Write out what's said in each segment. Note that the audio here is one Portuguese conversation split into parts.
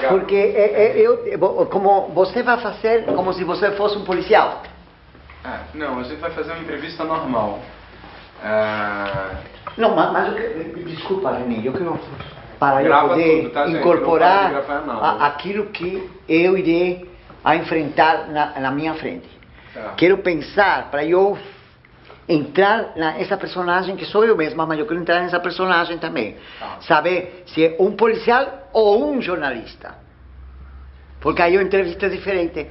Porque como você vai fazer como se você fosse um policial. Não, a gente vai fazer uma entrevista normal. Não, mas desculpa, René, eu quero para eu poder tudo, tá, incorporar aquilo que eu irei a enfrentar na minha frente. Quero pensar para eu entrar nessa personagem que sou eu mesma, mas eu quero entrar nessa personagem também. Saber se é um policial ou um jornalista. Porque aí a entrevista é diferente.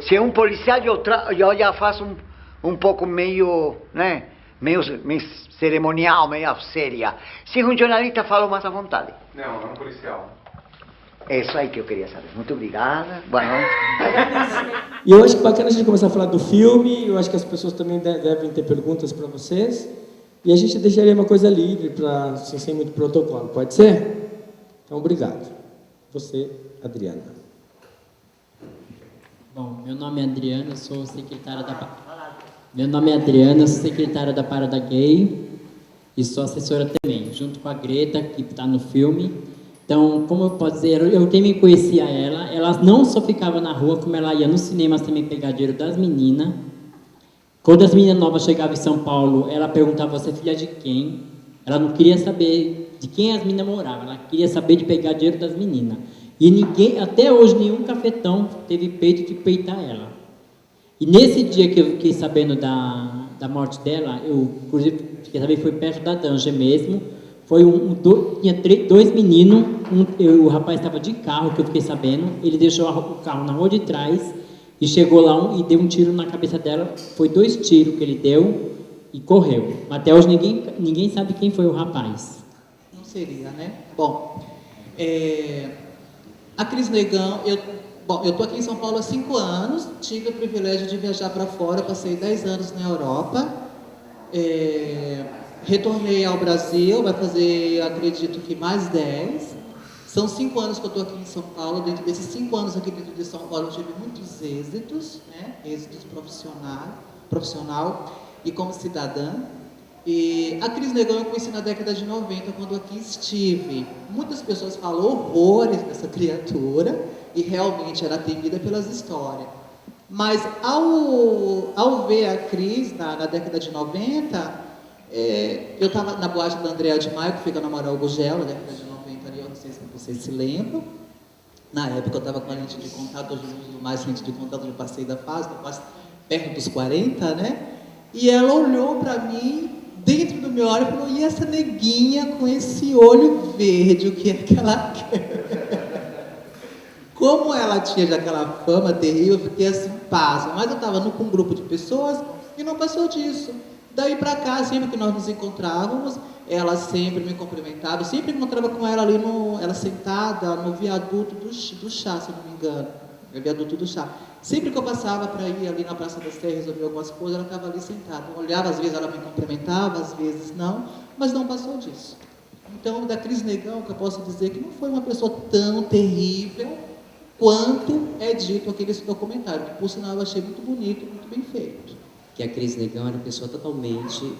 Se é um policial, eu já faço um pouco meio, né, meio cerimonial, meio séria. Se é um jornalista, falo mais à vontade. Não, é um policial. É isso aí que eu queria saber. Muito obrigada. Boa noite. E eu acho que bacana a gente começar a falar do filme. Eu acho que as pessoas também devem ter perguntas para vocês. E a gente deixaria uma coisa livre, assim, sem muito protocolo. Pode ser? Então, obrigado. Você, Adriana. Bom, meu nome é Adriana, sou secretária da... Meu nome é Adriana, sou secretária da Parada Gay e sou assessora também, junto com a Greta, que está no filme. Então, como eu posso dizer, eu também conhecia ela não só ficava na rua, como ela ia nos cinemas também pegar dinheiro das meninas. Quando as meninas novas chegavam em São Paulo, ela perguntava, você é filha de quem? Ela não queria saber de quem as meninas moravam, ela queria saber de pegar dinheiro das meninas. E ninguém, até hoje, nenhum cafetão teve peito de peitar ela. E nesse dia que eu fiquei sabendo da morte dela, eu, inclusive, fiquei sabendo, foi perto da Danja mesmo. Foi tinha dois meninos, o rapaz estava de carro, que eu fiquei sabendo, ele deixou o carro na rua de trás e chegou lá e deu um tiro na cabeça dela. Foi 2 tiros que ele deu e correu. Até hoje ninguém sabe quem foi o rapaz. Não seria, né? Bom, a Cris Negão, eu estou aqui em São Paulo há 5 anos, tive o privilégio de viajar para fora, passei 10 anos na Europa, retornei ao Brasil, vai fazer, acredito que mais 10. São 5 anos que eu estou aqui em São Paulo. Dentro desses 5 anos aqui dentro de São Paulo, eu tive muitos êxitos, né? Êxitos profissional e como cidadã. E a Cris Negão eu conheci na década de 90, quando aqui estive. Muitas pessoas falam horrores dessa criatura, e realmente era temida pelas histórias. Mas ao ver a Cris na década de 90, eu estava na boate da Andréa de Maio, que fica na Amaral Gugel, na década de 90, ali, eu não sei se vocês se lembram. Na época eu estava com a lente de contato, hoje eu uso mais lente de contato, eu passei da fase, estou quase perto dos 40, né? E ela olhou para mim, dentro do meu olho, e falou, e essa neguinha com esse olho verde, o que é que ela quer? Como ela tinha já aquela fama terrível, eu fiquei assim, pasma. Mas eu estava com um grupo de pessoas e não passou disso. Daí para cá, sempre que nós nos encontrávamos, ela sempre me cumprimentava. Eu sempre encontrava com ela ali, ela sentada no viaduto do chá, se eu não me engano. É o viaduto do chá. Sempre que eu passava para ir ali na Praça da Sé resolver algumas coisas, ela estava ali sentada. Eu olhava, às vezes ela me cumprimentava, às vezes não, mas não passou disso. Então, da Cris Negão, que eu posso dizer que não foi uma pessoa tão terrível quanto é dito aqui nesse documentário, que por sinal eu achei muito bonito, muito bem feito. Que a Cris Negão era uma pessoa totalmente...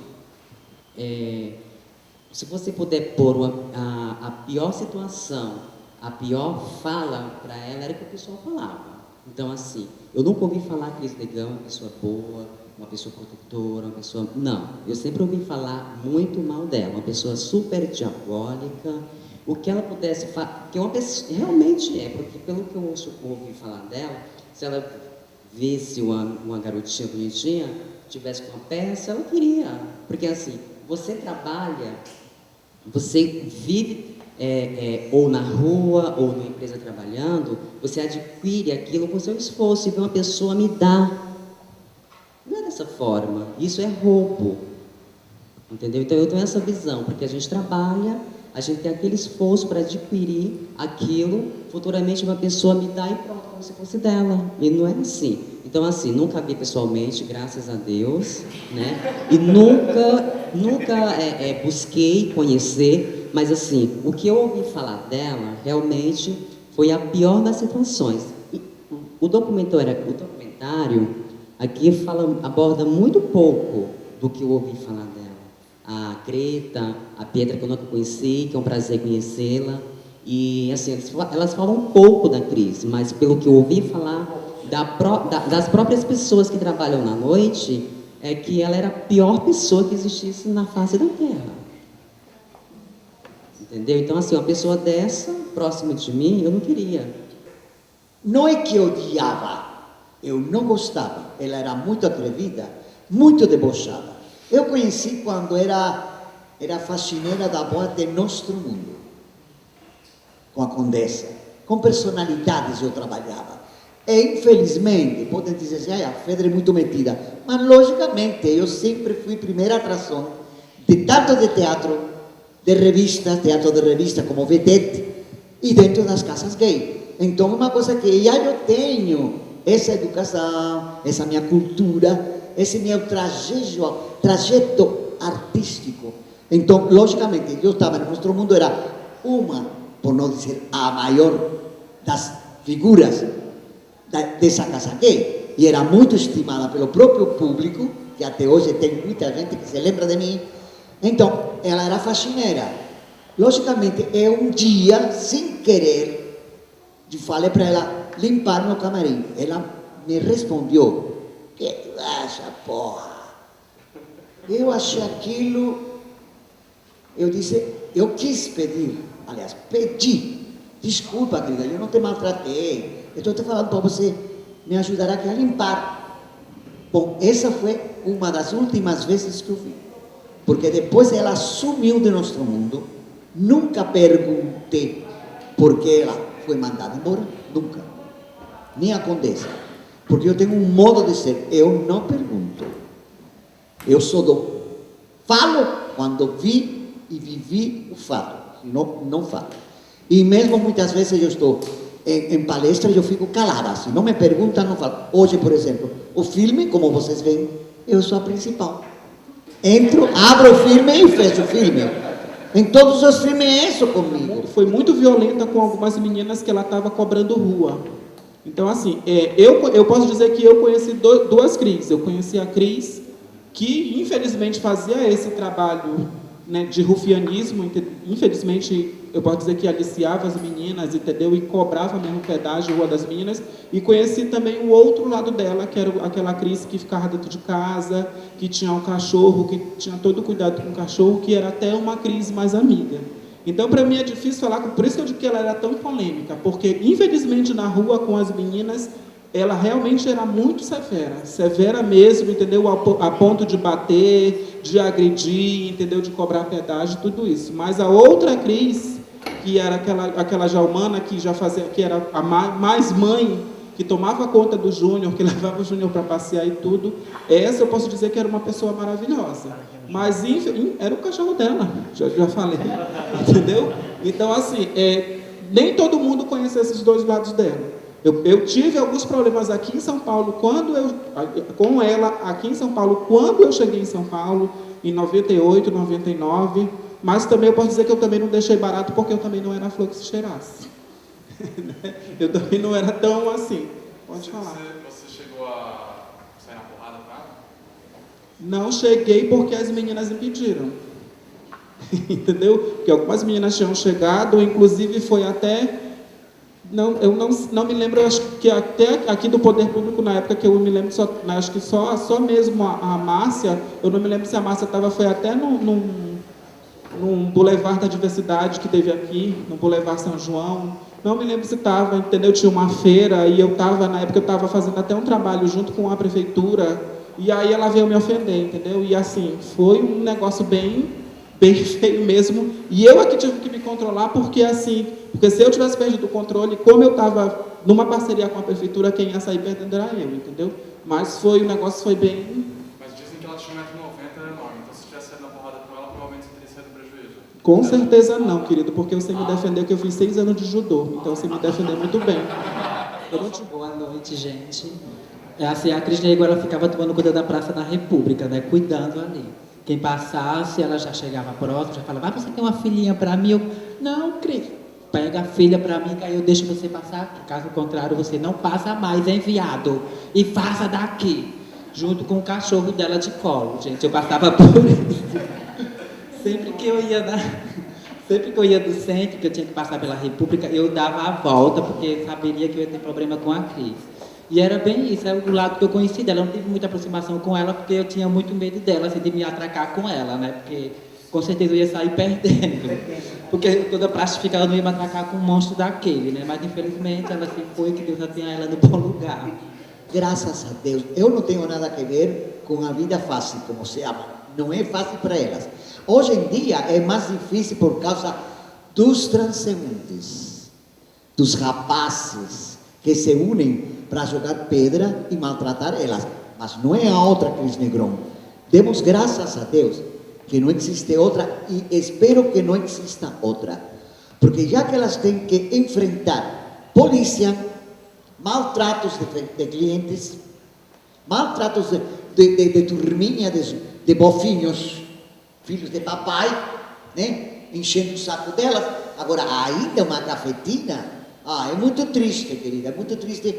se você puder pôr a pior situação, a pior fala para ela, era o que o pessoal falava. Então, assim, eu nunca ouvi falar que Cris Negão é uma pessoa boa, uma pessoa protetora, uma pessoa... Não, eu sempre ouvi falar muito mal dela, uma pessoa super diabólica, o que ela pudesse falar, que uma pessoa realmente porque pelo que eu ouvi falar dela, se ela visse uma garotinha bonitinha, tivesse com uma peça, ela queria, porque assim, você trabalha, você vive ou na rua, ou numa empresa trabalhando, você adquire aquilo com seu esforço, e vê uma pessoa me dar. Não é dessa forma, isso é roubo, entendeu? Então eu tenho essa visão, porque a gente trabalha, a gente tem aquele esforço para adquirir aquilo, futuramente uma pessoa me dá e pronto, como se fosse dela, e não é assim. Então assim, nunca vi pessoalmente, graças a Deus, né? E nunca busquei conhecer, mas assim, o que eu ouvi falar dela, realmente, foi a pior das situações. E o documentário aqui aborda muito pouco do que eu ouvi falar dela. A Greta, a Pietra, que eu nunca conheci, que é um prazer conhecê-la. E, assim, elas falam um pouco da Cris, mas pelo que eu ouvi falar das próprias pessoas que trabalham na noite, é que ela era a pior pessoa que existisse na face da Terra. Entendeu? Então, assim, uma pessoa dessa, próxima de mim, eu não queria. Não é que eu odiava, eu não gostava. Ela era muito atrevida, muito debochada. Eu conheci quando era faxineira da boate Nostro Mundo, com a Condessa. Com personalidades eu trabalhava. E, infelizmente, podem dizer assim, a Fedra é muito metida. Mas, logicamente, eu sempre fui primeira atração de tanto de teatro, de revistas, teatro de revista como vedete, e dentro das casas gay. Então, uma coisa que já eu tenho, essa educação, essa minha cultura, esse meu trajeto artístico. Então, logicamente, eu estava no Nostro Mundo, era uma, por não dizer a maior das figuras dessa casa gay, e era muito estimada pelo próprio público, que até hoje tem muita gente que se lembra de mim. Então, ela era faxineira. Logicamente, um dia, sem querer, eu falei para ela limpar meu camarim. Ela me respondeu, que tu acha, porra? Eu achei aquilo, eu disse, eu quis pedir, aliás, pedi, desculpa, querida, eu não te maltratei, eu estou te falando para você me ajudar aqui a limpar. Bom, essa foi uma das últimas vezes que eu vi. Porque depois ela sumiu de Nostro Mundo, nunca perguntei por que ela foi mandada embora, nunca. Nem a Condessa. Porque eu tenho um modo de ser, eu não pergunto. Eu só falo quando vi e vivi o fato, não falo. E mesmo muitas vezes eu estou em palestra e eu fico calada, se não me perguntam, não falo. Hoje, por exemplo, o filme, como vocês veem, eu sou a principal. Entro, abro o filme e fecho o filme. Em todos os filmes é isso comigo. Foi muito violenta com algumas meninas que ela estava cobrando rua. Então, assim, eu posso dizer que eu conheci duas Cris. Eu conheci a Cris, que infelizmente fazia esse trabalho, né, de rufianismo. Infelizmente, eu posso dizer que aliciava as meninas, entendeu? E cobrava mesmo pedágio, rua das meninas. E conheci também o outro lado dela, que era aquela Cris que ficava dentro de casa, que tinha um cachorro, que tinha todo o cuidado com o cachorro, que era até uma Cris mais amiga. Então, para mim é difícil falar, por isso que eu digo que ela era tão polêmica, porque, infelizmente, na rua com as meninas, ela realmente era muito severa mesmo, entendeu? A ponto de bater, de agredir, entendeu? De cobrar pedágio, tudo isso. Mas a outra Cris, que era aquela Jalmana, que já fazia, que era a mais mãe, que tomava conta do Júnior, que levava o Júnior para passear e tudo, essa eu posso dizer que era uma pessoa maravilhosa. Mas era o cachorro dela, já falei, entendeu? Então, assim, nem todo mundo conhece esses dois lados dela. Eu tive alguns problemas aqui em São Paulo, com ela aqui em São Paulo, quando eu cheguei em São Paulo, em 98, 99, mas também eu posso dizer que eu também não deixei barato, porque eu também não era flor que se cheirasse. Eu também não era tão assim. Pode falar. Você chegou a sair na porrada com ela? Não cheguei porque as meninas impediram. Entendeu? Porque algumas meninas tinham chegado, inclusive foi até... eu não me lembro, acho que até aqui do Poder Público, na época que eu me lembro, acho que só mesmo a Márcia, eu não me lembro se a Márcia foi até num Boulevard da Diversidade que teve aqui, no Boulevard São João. Não me lembro se estava, entendeu? Tinha uma feira e na época eu estava fazendo até um trabalho junto com a prefeitura, e aí ela veio me ofender, entendeu? E assim, foi um negócio bem feio mesmo, e eu aqui tive que me controlar, porque se eu tivesse perdido o controle, como eu estava numa parceria com a prefeitura, quem ia sair perdendo era eu, entendeu? Mas o negócio foi bem... Mas dizem que ela tinha 1,90 m, era enorme, então se tivesse saído na porrada com ela, provavelmente você teria saído prejuízo. Com certeza não, querido, porque você me defendeu, que eu fiz 6 anos de judô, então você me defendeu muito bem. Boa noite, gente. Assim, a Cris Negro, ela ficava tomando conta da Praça da República, né, cuidando ali. Quem passasse, ela já chegava próximo, já falava, você tem uma filhinha para mim? Não, Cris, pega a filha para mim, que aí eu deixo você passar, caso contrário, você não passa mais, é enviado, e faça daqui, junto com o cachorro dela de colo, gente, eu passava por isso. Sempre que eu ia Sempre que eu ia do centro, que eu tinha que passar pela República, eu dava a volta, porque saberia que eu ia ter problema com a Cris. E era bem isso, era o lado que eu conheci dela. Eu não tive muita aproximação com ela, porque eu tinha muito medo dela, assim, de me atracar com ela, né? Porque com certeza eu ia sair perdendo. Porque toda praça ela não ia me atracar com um monstro daquele, né? Mas infelizmente ela se foi, que Deus já tenha ela no bom lugar. Graças a Deus, eu não tenho nada a ver com a vida fácil, como se ama. Não é fácil para elas. Hoje em dia é mais difícil por causa dos transeuntes, dos rapazes que se unem para jogar pedra e maltratar elas. Mas não é a outra Cris Negrão. Demos graças a Deus que não existe outra e espero que não exista outra. Porque já que elas têm que enfrentar polícia, maltratos de clientes, maltratos de turminha, de bofinhos, filhos de papai, né? Enchendo o saco delas. Agora, ainda uma cafetina, é muito triste, querida, é muito triste.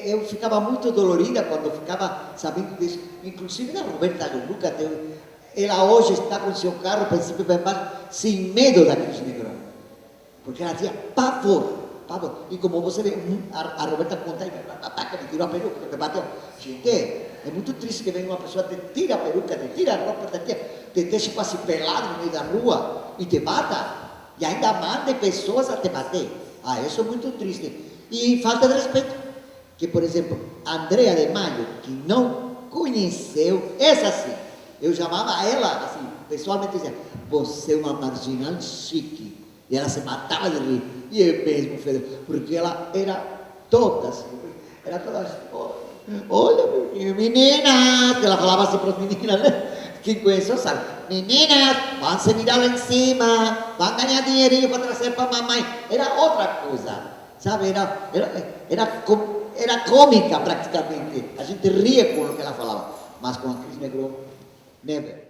Eu ficava muito dolorida quando ficava sabendo disso. Inclusive da Roberta Luca, ela hoje está com seu carro, princípio bem baixo, sem medo da Cris Negrão. Porque ela tinha pavor. E como você vê, a Roberta conta, que me tirou a peruca, que me bateu. Gente, é muito triste que venha uma pessoa, te tira a peruca, te tira a roupa, te deixa quase pelado no meio da rua e te mata. E ainda manda pessoas a te bater. Isso é muito triste. E falta de respeito. Que, por exemplo, a Andrea de Maio, que não conheceu, essa sim, eu chamava ela, assim, pessoalmente dizia, você é uma marginal chique. E ela se matava de rir. E eu mesmo, porque ela era toda assim, olha, meninas, que ela falava assim para as meninas, né? Quem conheceu sabe, meninas, vão se virar lá em cima, vão ganhar dinheirinho para trazer para a mamãe. Era outra coisa, sabe? Era cômica praticamente. A gente ria com o que ela falava, mas com a Cris Negrão, never.